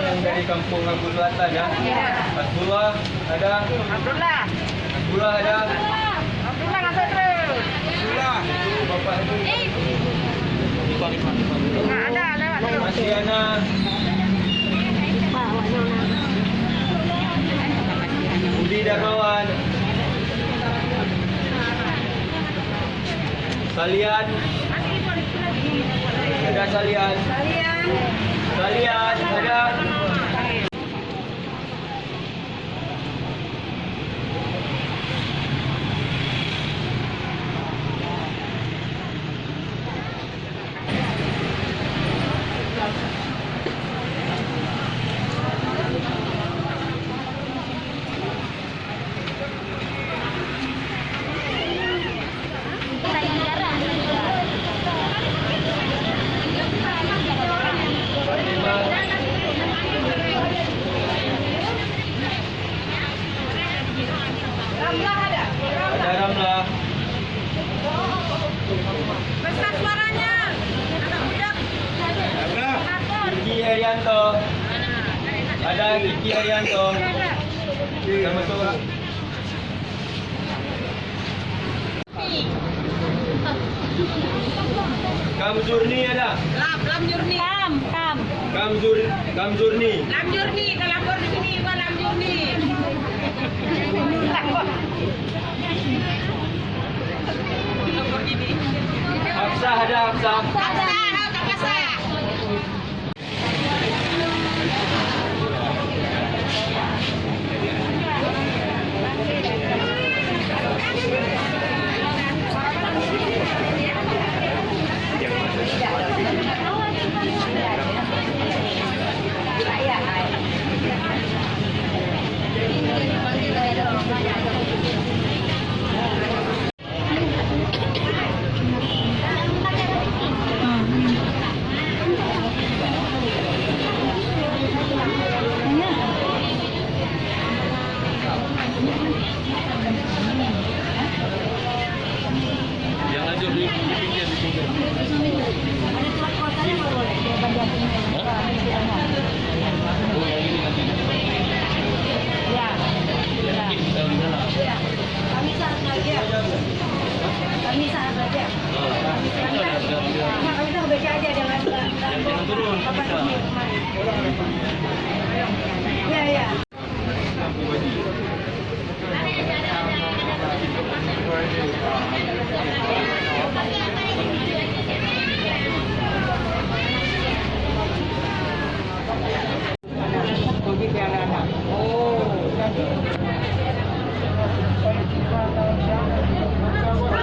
yang dari kampung Abdul Selatan ya? Iya. Abdullah ada? Abdullah. Abdullah ada? Abdullah nggak terus. Abdullah. Bapak itu. Nggak ada lewat terus. Masiana. Budi Darmawan. Salian. Ada Salian. Salian ada. Ada Ramlah. Besar suaranya. Anak budak. Kiki Herianto. Ada Kiki Herianto. Sama tuh. Kamzurni ada? Lam Jurni. Kamzurni. Lam Jurni. Kalau lapor di sini, Pak Lam Jurni. Lapor gini. Hafsah ada Hafsah. Apa saya? Yang lanjut di pinggir.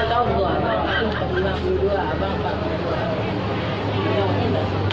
Tahun 52, abang 42.